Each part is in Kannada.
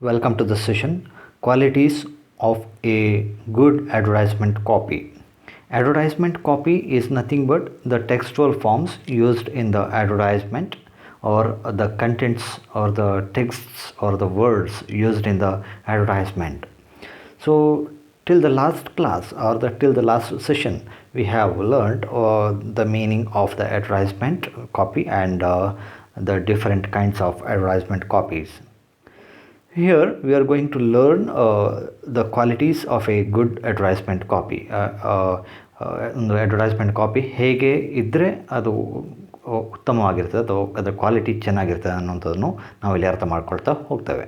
Welcome to the session Qualities of a Good Advertisement Copy. Advertisement copy is nothing but the textual forms used in the advertisement or the contents or the texts or the words used in the advertisement. So, till the last class or till the last session, we have learned the meaning of the advertisement copy and the different kinds of advertisement copies. Here we are going to learn the qualities of a good advertisement copy. ಒಂದು ಅಡ್ವರ್ಟೈಸ್ಮೆಂಟ್ ಕಾಪಿ ಹೇಗೆ ಇದ್ದರೆ ಅದು ಉತ್ತಮವಾಗಿರ್ತದೆ ಅಥವಾ ಅದರ ಕ್ವಾಲಿಟಿ ಚೆನ್ನಾಗಿರ್ತದೆ ಅನ್ನೋಂಥದ್ದನ್ನು ನಾವಿಲ್ಲಿ ಅರ್ಥ ಮಾಡ್ಕೊಳ್ತಾ ಹೋಗ್ತೇವೆ.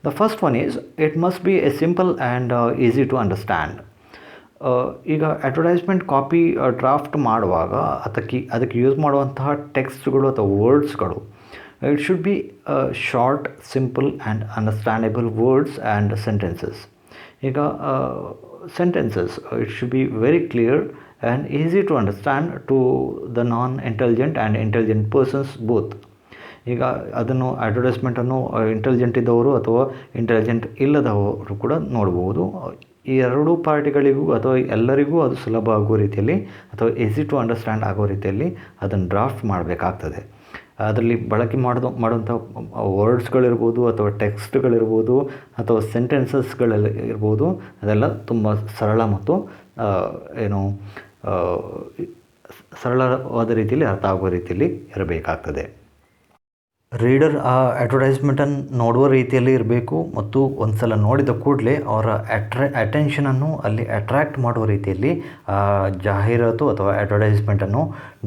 The first one is it must be a simple and easy to understand. ಈಗ ಅಡ್ವರ್ಟೈಸ್ಮೆಂಟ್ ಕಾಪಿ ಡ್ರಾಫ್ಟ್ ಮಾಡುವಾಗ ಅದಕ್ಕೆ ಯೂಸ್ ಮಾಡುವಂತಹ ಟೆಕ್ಸ್ಟ್ಗಳು ಅಥವಾ ವರ್ಡ್ಸ್ಗಳು it should be short, simple and understandable words and sentences. ಈಗ sentences it should be very clear and easy to understand to the non-intelligent and intelligent persons both. ಈಗ ಅದನ್ನು ಅಡ್ವರ್ಟೈಸ್ಮೆಂಟನ್ನು ಇಂಟೆಲಿಜೆಂಟ್ ಇದ್ದವರು ಅಥವಾ ಇಂಟೆಲಿಜೆಂಟ್ ಇಲ್ಲದವರು ಕೂಡ ನೋಡ್ಬೋದು. ಈ ಎರಡೂ ಪಾರ್ಟಿಗಳಿಗೂ ಅಥವಾ ಎಲ್ಲರಿಗೂ ಅದು ಸುಲಭ ಆಗೋ ರೀತಿಯಲ್ಲಿ ಅಥವಾ ಈಸಿ ಟು ಅಂಡರ್ಸ್ಟ್ಯಾಂಡ್ ಆಗೋ ರೀತಿಯಲ್ಲಿ ಅದನ್ನು ಡ್ರಾಫ್ಟ್ ಮಾಡಬೇಕಾಗ್ತದೆ. ಅದರಲ್ಲಿ ಬಳಕೆ ಮಾಡುವಂಥ ವರ್ಡ್ಸ್ಗಳಿರ್ಬೋದು ಅಥವಾ ಟೆಕ್ಸ್ಟ್ಗಳಿರ್ಬೋದು ಅಥವಾ ಸೆಂಟೆನ್ಸಸ್ಗಳೆಲ್ಲ ಇರ್ಬೋದು, ಅದೆಲ್ಲ ತುಂಬ ಸರಳ ಮತ್ತು ಸರಳವಾದ ರೀತಿಯಲ್ಲಿ ಅರ್ಥ ಆಗೋ ರೀತಿಯಲ್ಲಿ ಇರಬೇಕಾಗ್ತದೆ. ರೀಡರ್ ಆ ಅಡ್ವರ್ಟೈಸ್ಮೆಂಟನ್ನು ನೋಡುವ ರೀತಿಯಲ್ಲಿ ಇರಬೇಕು ಮತ್ತು ಒಂದು ಸಲ ನೋಡಿದ ಕೂಡಲೇ ಅವರ ಅಟೆನ್ಷನನ್ನು ಅಲ್ಲಿ ಅಟ್ರ್ಯಾಕ್ಟ್ ಮಾಡುವ ರೀತಿಯಲ್ಲಿ ಜಾಹೀರಾತು ಅಥವಾ ಅಡ್ವರ್ಟೈಸ್ಮೆಂಟನ್ನು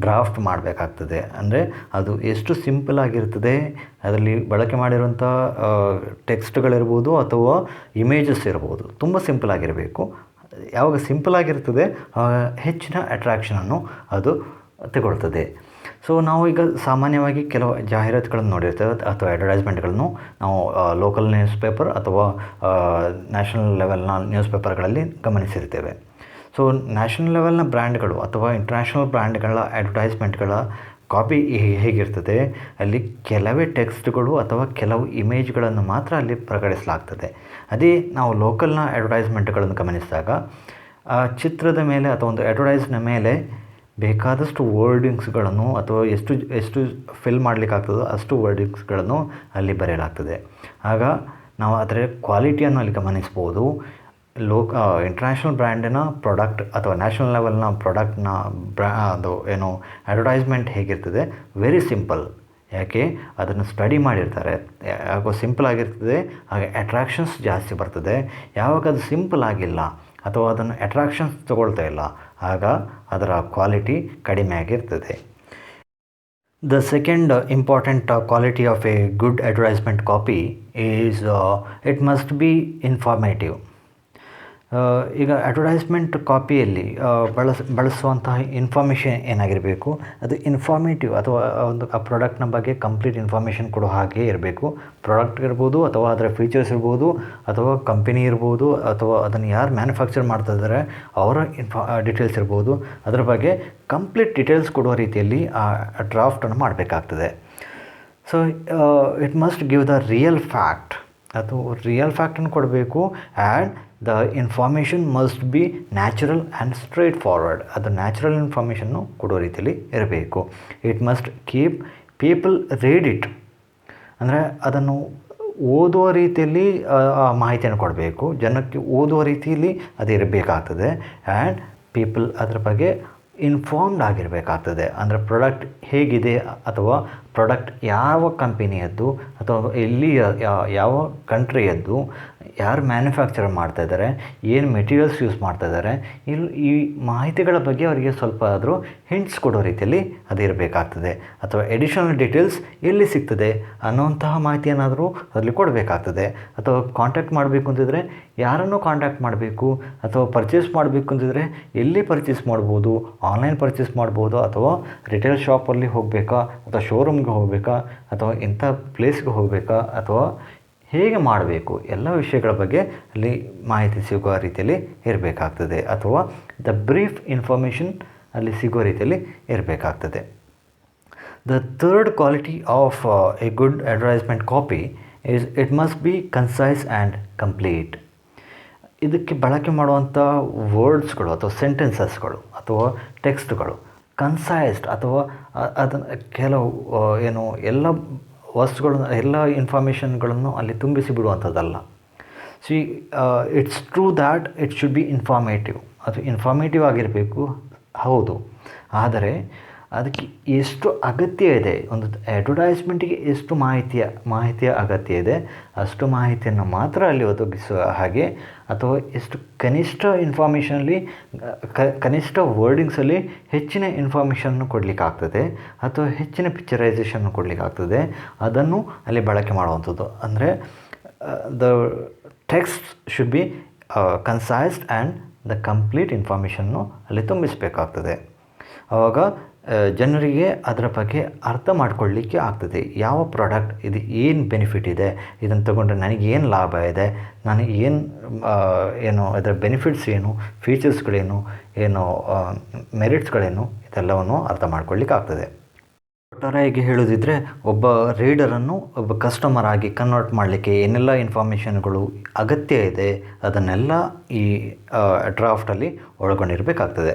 ಡ್ರಾಫ್ಟ್ ಮಾಡಬೇಕಾಗ್ತದೆ. ಅಂದರೆ ಅದು ಎಷ್ಟು ಸಿಂಪಲ್ ಆಗಿರ್ತದೆ, ಅದರಲ್ಲಿ ಬಳಕೆ ಮಾಡಿರುವಂಥ ಟೆಕ್ಸ್ಟ್ಗಳಿರ್ಬೋದು ಅಥವಾ ಇಮೇಜಸ್ ಇರ್ಬೋದು, ತುಂಬ ಸಿಂಪಲ್ ಆಗಿರಬೇಕು. ಯಾವಾಗ ಸಿಂಪಲ್ ಆಗಿರ್ತದೆ ಹೆಚ್ಚಿನ ಅಟ್ರ್ಯಾಕ್ಷನನ್ನು ಅದು ತಗೊಳ್ತದೆ. ಸೊ ನಾವು ಈಗ ಸಾಮಾನ್ಯವಾಗಿ ಕೆಲವು ಜಾಹೀರಾತುಗಳನ್ನು ನೋಡಿರ್ತೇವೆ ಅಥವಾ ಅಡ್ವರ್ಟೈಸ್ಮೆಂಟ್ಗಳನ್ನು ನಾವು ಲೋಕಲ್ ನ್ಯೂಸ್ ಪೇಪರ್ ಅಥವಾ ನ್ಯಾಷನಲ್ ಲೆವೆಲ್ನ ನ್ಯೂಸ್ ಪೇಪರ್ಗಳಲ್ಲಿ ಗಮನಿಸಿರ್ತೇವೆ. ಸೊ ನ್ಯಾಷನಲ್ ಲೆವೆಲ್ನ ಬ್ರ್ಯಾಂಡ್ಗಳು ಅಥವಾ ಇಂಟರ್ನ್ಯಾಷನಲ್ ಬ್ರ್ಯಾಂಡ್ಗಳ ಅಡ್ವರ್ಟೈಸ್ಮೆಂಟ್ಗಳ ಕಾಪಿ ಹೇಗಿರ್ತದೆ, ಅಲ್ಲಿ ಕೆಲವೇ ಟೆಕ್ಸ್ಟ್ಗಳು ಅಥವಾ ಕೆಲವು ಇಮೇಜ್ಗಳನ್ನು ಮಾತ್ರ ಅಲ್ಲಿ ಪ್ರಕಟಿಸಲಾಗ್ತದೆ. ಅದೇ ನಾವು ಲೋಕಲ್ನ ಅಡ್ವರ್ಟೈಸ್ಮೆಂಟ್ಗಳನ್ನು ಗಮನಿಸಿದಾಗ ಆ ಚಿತ್ರದ ಮೇಲೆ ಅಥವಾ ಒಂದು ಅಡ್ವರ್ಟೈಸ್ನ ಮೇಲೆ ಬೇಕಾದಷ್ಟು ವರ್ಡಿಂಗ್ಸ್ಗಳನ್ನು ಅಥವಾ ಎಷ್ಟು ಫಿಲ್ ಮಾಡಲಿಕ್ಕಾಗ್ತದೋ ಅಷ್ಟು ವರ್ಡಿಂಗ್ಸ್ಗಳನ್ನು ಅಲ್ಲಿ ಬರೆಯಲಾಗ್ತದೆ. ಆಗ ನಾವು ಅದರ ಕ್ವಾಲಿಟಿಯನ್ನು ಅಲ್ಲಿ ಗಮನಿಸ್ಬೋದು. ಇಂಟರ್ನ್ಯಾಷನಲ್ ಬ್ರ್ಯಾಂಡಿನ ಪ್ರಾಡಕ್ಟ್ ಅಥವಾ ನ್ಯಾಷನಲ್ ಲೆವೆಲ್ನ ಪ್ರಾಡಕ್ಟ್ನ ಅದು ಅಡ್ವರ್ಟೈಸ್ಮೆಂಟ್ ಹೇಗಿರ್ತದೆ, ವೆರಿ ಸಿಂಪಲ್. ಯಾಕೆ ಅದನ್ನು ಸ್ಟಡಿ ಮಾಡಿರ್ತಾರೆ, ಯಾಕೋ ಸಿಂಪಲ್ ಆಗಿರ್ತದೆ, ಹಾಗೆ ಅಟ್ರ್ಯಾಕ್ಷನ್ಸ್ ಜಾಸ್ತಿ ಬರ್ತದೆ. ಯಾವಾಗ ಅದು ಸಿಂಪಲ್ ಆಗಿಲ್ಲ ಅಥವಾ ಅದನ್ನು ಅಟ್ರ್ಯಾಕ್ಷನ್ಸ್ ತಗೊಳ್ತಾ ಇಲ್ಲ, ಆಗ ಅದರ ಕ್ವಾಲಿಟಿ ಕಡಿಮೆ ಆಗಿರ್ತದೆ. The second important quality of a good advertisement copy is it must be informative. ಈಗ ಅಡ್ವರ್ಟೈಸ್ಮೆಂಟ್ ಕಾಪಿಯಲ್ಲಿ ಬಳಸುವಂತಹ ಇನ್ಫಾರ್ಮೇಷನ್ ಏನಾಗಿರಬೇಕು, ಅದು ಇನ್ಫಾರ್ಮೇಟಿವ್ ಅಥವಾ ಒಂದು ಆ ಪ್ರಾಡಕ್ಟ್ನ ಬಗ್ಗೆ ಕಂಪ್ಲೀಟ್ ಇನ್ಫಾರ್ಮೇಷನ್ ಕೊಡೋ ಹಾಗೆ ಇರಬೇಕು. ಪ್ರಾಡಕ್ಟ್ ಇರ್ಬೋದು ಅಥವಾ ಅದರ ಫೀಚರ್ಸ್ ಇರ್ಬೋದು ಅಥವಾ ಕಂಪನಿ ಇರ್ಬೋದು ಅಥವಾ ಅದನ್ನು ಯಾರು ಮ್ಯಾನುಫ್ಯಾಕ್ಚರ್ ಮಾಡ್ತಾ ಇದ್ದಾರೆ ಅವರ ಡೀಟೇಲ್ಸ್ ಇರ್ಬೋದು, ಅದರ ಬಗ್ಗೆ ಕಂಪ್ಲೀಟ್ ಡೀಟೇಲ್ಸ್ ಕೊಡುವ ರೀತಿಯಲ್ಲಿ ಆ ಡ್ರಾಫ್ಟನ್ನು ಮಾಡಬೇಕಾಗ್ತದೆ. So it must give the real fact, ಅದು ರಿಯಲ್ ಫ್ಯಾಕ್ಟನ್ನು ಕೊಡಬೇಕು. And the information must be natural and straight forward, ಅದು ನ್ಯಾಚುರಲ್ ಇನ್ಫಾರ್ಮೇಷನ್ನು ಕೊಡೋ ರೀತಿಯಲ್ಲಿ ಇರಬೇಕು. It must keep people read it, ಅಂದರೆ ಅದನ್ನು ಓದುವ ರೀತಿಯಲ್ಲಿ ಆ ಮಾಹಿತಿಯನ್ನು ಕೊಡಬೇಕು, ಜನಕ್ಕೆ ಓದುವ ರೀತಿಯಲ್ಲಿ ಅದು ಇರಬೇಕಾಗ್ತದೆ. ಆ್ಯಂಡ್ ಪೀಪಲ್ ಅದರ ಬಗ್ಗೆ ಇನ್ಫಾರ್ಮ್ಡ್ ಆಗಿರಬೇಕಾಗ್ತದೆ. ಅಂದರೆ ಪ್ರಾಡಕ್ಟ್ ಹೇಗಿದೆ ಅಥವಾ ಪ್ರಾಡಕ್ಟ್ ಯಾವ ಕಂಪನಿಯದ್ದು ಅಥವಾ ಎಲ್ಲಿ ಯಾವ ಕಂಟ್ರಿಯದ್ದು, ಯಾರು ಮ್ಯಾನುಫ್ಯಾಕ್ಚರ್ ಮಾಡ್ತಾಯಿದ್ದಾರೆ, ಏನು ಮೆಟೀರಿಯಲ್ಸ್ ಯೂಸ್ ಮಾಡ್ತಾಯಿದ್ದಾರೆ, ಈ ಮಾಹಿತಿಗಳ ಬಗ್ಗೆ ಅವರಿಗೆ ಸ್ವಲ್ಪ ಆದರೂ ಹಿಂಟ್ಸ್ ಕೊಡೋ ರೀತಿಯಲ್ಲಿ ಅದು ಇರಬೇಕಾಗ್ತದೆ. ಅಥವಾ ಎಡಿಷನಲ್ ಡೀಟೇಲ್ಸ್ ಎಲ್ಲಿ ಸಿಗ್ತದೆ ಅನ್ನೋಂತಹ ಮಾಹಿತಿಯನ್ನಾದರೂ ಅದರಲ್ಲಿ ಕೊಡಬೇಕಾಗ್ತದೆ. ಅಥವಾ ಕಾಂಟ್ಯಾಕ್ಟ್ ಮಾಡಬೇಕು ಅಂತಿದ್ರೆ ಯಾರನ್ನು ಕಾಂಟ್ಯಾಕ್ಟ್ ಮಾಡಬೇಕು, ಅಥವಾ ಪರ್ಚೇಸ್ ಮಾಡಬೇಕು ಅಂತಿದ್ರೆ ಎಲ್ಲಿ ಪರ್ಚೇಸ್ ಮಾಡ್ಬೋದು, ಆನ್ಲೈನ್ ಪರ್ಚೇಸ್ ಮಾಡ್ಬೋದು ಅಥವಾ ರಿಟೇಲ್ ಶಾಪಲ್ಲಿ ಹೋಗಬೇಕಾ ಅಥವಾ ಶೋರೂಮ್ಗೆ ಹೋಗಬೇಕಾ ಅಥವಾ ಇಂಥ ಪ್ಲೇಸ್ಗೆ ಹೋಗಬೇಕಾ ಅಥವಾ ಹೇಗೆ ಮಾಡಬೇಕು, ಎಲ್ಲ ವಿಷಯಗಳ ಬಗ್ಗೆ ಅಲ್ಲಿ ಮಾಹಿತಿ ಸಿಗುವ ರೀತಿಯಲ್ಲಿ ಇರಬೇಕಾಗ್ತದೆ. ಅಥವಾ ದ ಬ್ರೀಫ್ ಇನ್ಫಾರ್ಮೇಷನ್ ಅಲ್ಲಿ ಸಿಗುವ ರೀತಿಯಲ್ಲಿ ಇರಬೇಕಾಗ್ತದೆ. The third quality of a good advertisement copy is it must be concise and complete. ಇದಕ್ಕೆ ಬಳಕೆ ಮಾಡುವಂಥ ವರ್ಡ್ಸ್ಗಳು ಅಥವಾ ಸೆಂಟೆನ್ಸಸ್ಗಳು ಅಥವಾ ಟೆಕ್ಸ್ಟ್ಗಳು ಕನ್ಸೈಸ್ಡ್ ಅಥವಾ ಅದನ್ನು ಕೆಲವು ಏನು ಎಲ್ಲ ವಸ್ತುಗಳನ್ನು ಎಲ್ಲ ಇನ್ಫಾರ್ಮೇಷನ್ಗಳನ್ನು ಅಲ್ಲಿ ತುಂಬಿಸಿ ಬಿಡುವಂಥದ್ದಲ್ಲ. See it's true that it should be informative, ಅದು ಇನ್ಫಾರ್ಮೇಟಿವ್ ಆಗಿರಬೇಕು ಹೌದು, ಆದರೆ ಅದಕ್ಕೆ ಎಷ್ಟು ಅಗತ್ಯ ಇದೆ, ಒಂದು ಅಡ್ವರ್ಟೈಸ್ಮೆಂಟಿಗೆ ಎಷ್ಟು ಮಾಹಿತಿಯ ಅಗತ್ಯ ಇದೆ ಅಷ್ಟು ಮಾಹಿತಿಯನ್ನು ಮಾತ್ರ ಅಲ್ಲಿ ಒದಗಿಸುವ ಹಾಗೆ, ಅಥವಾ ಎಷ್ಟು ಕನಿಷ್ಠ ಇನ್ಫಾರ್ಮೇಷನಲ್ಲಿ ಕನಿಷ್ಠ ವರ್ಡಿಂಗ್ಸಲ್ಲಿ ಹೆಚ್ಚಿನ ಇನ್ಫಾರ್ಮೇಷನ್ನು ಕೊಡಲಿಕ್ಕಾಗ್ತದೆ ಅಥವಾ ಹೆಚ್ಚಿನ ಪಿಕ್ಚರೈಸೇಷನ್ನು ಕೊಡಲಿಕ್ಕಾಗ್ತದೆ, ಅದನ್ನು ಅಲ್ಲಿ ಬಳಕೆ ಮಾಡುವಂಥದ್ದು. ಅಂದರೆ the text should be concised and the complete ಇನ್ಫಾರ್ಮೇಷನ್ನು ಅಲ್ಲಿ ತುಂಬಿಸಬೇಕಾಗ್ತದೆ. ಆವಾಗ ಜನರಿಗೆ ಅದರ ಬಗ್ಗೆ ಅರ್ಥ ಮಾಡ್ಕೊಳ್ಳಿಕ್ಕೆ ಆಗ್ತದೆ. ಯಾವ ಪ್ರಾಡಕ್ಟ್ ಇದು, ಏನು ಬೆನಿಫಿಟ್ ಇದೆ, ಇದನ್ನು ತಗೊಂಡ್ರೆ ನನಗೇನು ಲಾಭ ಇದೆ, ನನಗೆ ಏನು ಅದರ ಬೆನಿಫಿಟ್ಸ್ ಏನು, ಫೀಚರ್ಸ್ಗಳೇನು, ಏನು ಮೆರಿಟ್ಸ್ಗಳೇನು, ಇದೆಲ್ಲವನ್ನು ಅರ್ಥ ಮಾಡ್ಕೊಳ್ಳಿಕ್ಕೆ ಆಗ್ತದೆ. ಒಟ್ಟಾರೆಯಾಗಿ ಹೇಳೋದಿದ್ರೆ ಒಬ್ಬ ರೀಡರನ್ನು ಒಬ್ಬ ಕಸ್ಟಮರ್ ಆಗಿ ಕನ್ವರ್ಟ್ ಮಾಡಲಿಕ್ಕೆ ಏನೆಲ್ಲ ಇನ್ಫಾರ್ಮೇಷನ್ಗಳು ಅಗತ್ಯ ಇದೆ ಅದನ್ನೆಲ್ಲ ಈ ಡ್ರಾಫ್ಟಲ್ಲಿ ಒಳಗೊಂಡಿರಬೇಕಾಗ್ತದೆ.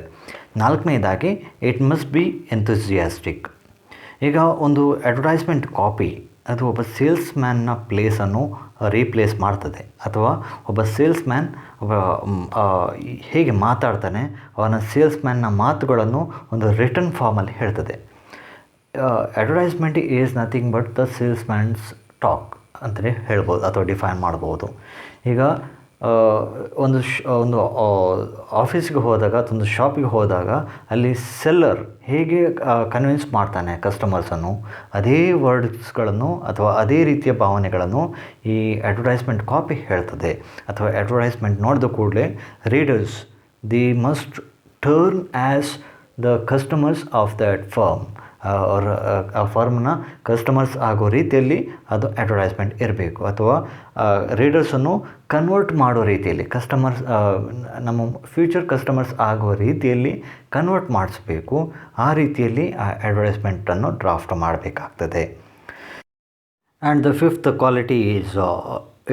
ನಾಲ್ಕನೇದಾಗಿ ಇಟ್ ಮಸ್ಟ್ ಬಿ ಎಂಥೂಸಿಯಾಸ್ಟಿಕ್. ಈಗ ಒಂದು ಅಡ್ವರ್ಟೈಸ್ಮೆಂಟ್ ಕಾಪಿ ಅದು ಒಬ್ಬ ಸೇಲ್ಸ್ ಮ್ಯಾನ್ನ ಪ್ಲೇಸನ್ನು ರೀಪ್ಲೇಸ್ ಮಾಡ್ತದೆ, ಅಥವಾ ಒಬ್ಬ ಸೇಲ್ಸ್ ಮ್ಯಾನ್ ಹೇಗೆ ಮಾತಾಡ್ತಾನೆ ಅವನ ಸೇಲ್ಸ್ ಮ್ಯಾನ್ನ ಮಾತುಗಳನ್ನು ಒಂದು ರಿಟರ್ನ್ ಫಾರ್ಮಲ್ಲಿ ಹೇಳ್ತದೆ. Advertisement is nothing but the salesman's talk ಅಂತಲೇ ಹೇಳ್ಬೋದು ಅಥವಾ ಡಿಫೈನ್ ಮಾಡ್ಬೋದು. ಈಗ ಒಂದು ಆಫೀಸ್ಗೆ ಹೋದಾಗ ಅಥವಾ ಒಂದು ಶಾಪಿಗೆ ಹೋದಾಗ ಅಲ್ಲಿ ಸೆಲ್ಲರ್ ಹೇಗೆ ಕನ್ವಿನ್ಸ್ ಮಾಡ್ತಾನೆ ಕಸ್ಟಮರ್ಸನ್ನು, ಅದೇ ವರ್ಡ್ಸ್ಗಳನ್ನು ಅಥವಾ ಅದೇ ರೀತಿಯ ಭಾವನೆಗಳನ್ನು ಈ ಅಡ್ವರ್ಟೈಸ್ಮೆಂಟ್ ಕಾಪಿ ಹೇಳ್ತದೆ. ಅಥವಾ ಅಡ್ವರ್ಟೈಸ್ಮೆಂಟ್ ನೋಡಿದ ಕೂಡಲೇ readers the must turn as the customers of that firm, ಅವ್ರ ಆ ಫರ್ಮ್ನ ಕಸ್ಟಮರ್ಸ್ ಆಗೋ ರೀತಿಯಲ್ಲಿ ಅದು ಅಡ್ವರ್ಟೈಸ್ಮೆಂಟ್ ಇರಬೇಕು. ಅಥವಾ ರೀಡರ್ಸನ್ನು ಕನ್ವರ್ಟ್ ಮಾಡೋ ರೀತಿಯಲ್ಲಿ ಕಸ್ಟಮರ್ಸ್ ನಮ್ಮ ಫ್ಯೂಚರ್ ಕಸ್ಟಮರ್ಸ್ ಆಗೋ ರೀತಿಯಲ್ಲಿ ಕನ್ವರ್ಟ್ ಮಾಡಿಸ್ಬೇಕು. ಆ ರೀತಿಯಲ್ಲಿ ಆ ಅಡ್ವರ್ಟೈಸ್ಮೆಂಟನ್ನು ಡ್ರಾಫ್ಟ್ ಮಾಡಬೇಕಾಗ್ತದೆ. And the fifth quality is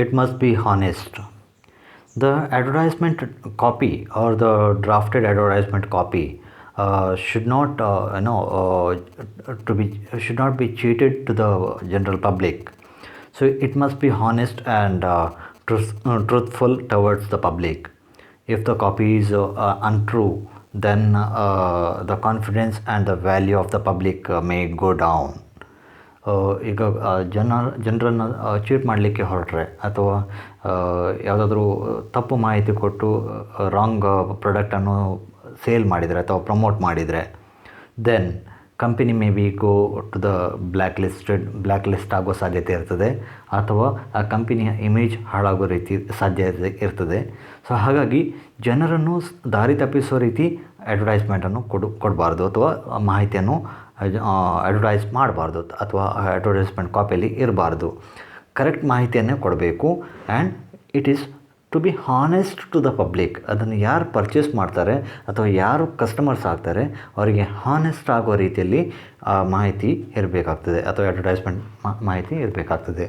it must be honest. The advertisement copy or the drafted advertisement copy should not be cheated to the general public. So it must be honest and truthful towards the public. If the copy is untrue, then the confidence and the value of the public may go down. ಈಗ ಜನರನ್ನು ಚೀಟ್ ಮಾಡಲಿಕ್ಕೆ ಹೊರಟ್ರೆ ಅಥವಾ ಯಾವುದಾದ್ರೂ ತಪ್ಪು ಮಾಹಿತಿ ಕೊಟ್ಟು ರಾಂಗ್ ಪ್ರಾಡಕ್ಟನ್ನು ಸೇಲ್ ಮಾಡಿದರೆ ಅಥವಾ ಪ್ರಮೋಟ್ ಮಾಡಿದರೆ, then company may be go to the blacklist ಆಗೋ ಸಾಧ್ಯತೆ ಇರ್ತದೆ, ಅಥವಾ ಆ ಕಂಪನಿಯ ಇಮೇಜ್ ಹಾಳಾಗೋ ರೀತಿ ಸಾಧ್ಯತೆ ಇರ್ತದೆ. ಸೊ ಹಾಗಾಗಿ ಜನರನ್ನು ದಾರಿ ತಪ್ಪಿಸೋ ರೀತಿ ಅಡ್ವರ್ಟೈಸ್ಮೆಂಟನ್ನು ಕೊಡಬಾರ್ದು ಅಥವಾ ಮಾಹಿತಿಯನ್ನು ಅಡ್ವರ್ಟೈಸ್ ಮಾಡಬಾರ್ದು ಅಥವಾ ಅಡ್ವರ್ಟೈಸ್ಮೆಂಟ್ ಕಾಪಿಯಲ್ಲಿ ಇರಬಾರ್ದು. ಕರೆಕ್ಟ್ ಮಾಹಿತಿಯನ್ನೇ ಕೊಡಬೇಕು. And it is to be honest to the public. ಅದನ್ನು ಯಾರು ಪರ್ಚೇಸ್ ಮಾಡ್ತಾರೆ ಅಥವಾ ಯಾರು ಕಸ್ಟಮರ್ಸ್ ಆಗ್ತಾರೆ ಅವರಿಗೆ ಹಾನೆಸ್ಟ್ ಆಗೋ ರೀತಿಯಲ್ಲಿ ಮಾಹಿತಿ ಇರಬೇಕಾಗ್ತದೆ ಅಥವಾ ಅಡ್ವರ್ಟೈಸ್ಮೆಂಟ್ ಮಾಹಿತಿ ಇರಬೇಕಾಗ್ತದೆ.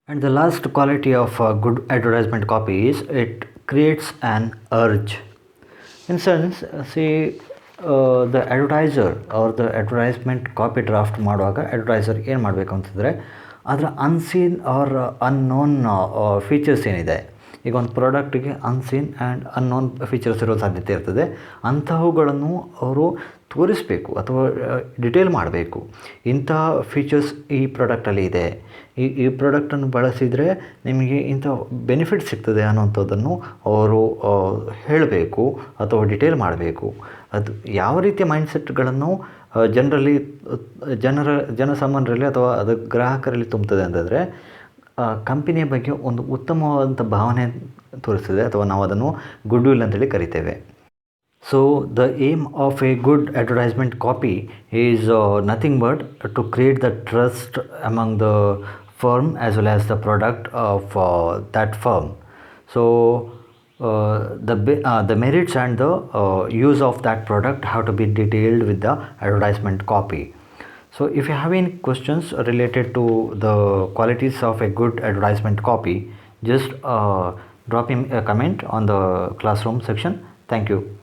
And the last quality of good advertisement copy is it creates an urge. In sense the advertiser ಅವ್ರ ದ ಅಡ್ವರ್ಟೈಸ್ಮೆಂಟ್ ಕಾಪಿ ಡ್ರಾಫ್ಟ್ ಮಾಡುವಾಗ ಅಡ್ವರ್ಟೈಸರ್ ಏನು ಮಾಡಬೇಕು ಅಂತಂದರೆ ಅದರ ಅನ್ಸೀನ್ ಆರ್ ಅನ್ನೋನ್ ಫೀಚರ್ಸ್ ಏನಿದೆ, ಈಗ ಒಂದು ಪ್ರಾಡಕ್ಟಿಗೆ ಅನ್ಸೀನ್ ಆ್ಯಂಡ್ ಅನ್ನೋನ್ ಫೀಚರ್ಸ್ ಇರೋ ಸಾಧ್ಯತೆ ಇರ್ತದೆ, ಅಂತಹವುಗಳನ್ನು ಅವರು ತೋರಿಸಬೇಕು ಅಥವಾ ಡಿಟೇಲ್ ಮಾಡಬೇಕು. ಇಂಥ ಫೀಚರ್ಸ್ ಈ ಪ್ರಾಡಕ್ಟಲ್ಲಿ ಇದೆ, ಈ ಪ್ರಾಡಕ್ಟನ್ನು ಬಳಸಿದರೆ ನಿಮಗೆ ಇಂಥ ಬೆನಿಫಿಟ್ ಸಿಗ್ತದೆ ಅನ್ನೋಂಥದ್ದನ್ನು ಅವರು ಹೇಳಬೇಕು ಅಥವಾ ಡಿಟೇಲ್ ಮಾಡಬೇಕು. ಅದು ಯಾವ ರೀತಿಯ ಮೈಂಡ್ಸೆಟ್ಗಳನ್ನು ಜನಸಾಮಾನ್ಯರಲ್ಲಿ ಅಥವಾ ಅದು ಗ್ರಾಹಕರಲ್ಲಿ ತುಂಬುತ್ತದೆ ಅಂತಂದರೆ ಕಂಪನಿಯ ಬಗ್ಗೆ ಒಂದು ಉತ್ತಮವಾದಂಥ ಭಾವನೆ ತೋರಿಸ್ತದೆ ಅಥವಾ ನಾವು ಅದನ್ನು ಗುಡ್ ವಿಲ್ ಅಂತೇಳಿ ಕರಿತೇವೆ. So the aim of a good advertisement copy is nothing but to create the trust among the firm as well as the product of that firm. So the merits and the use of that product have to be detailed with the advertisement copy. So if you have any questions related to the qualities of a good advertisement copy, just drop in a comment on the classroom section. Thank you.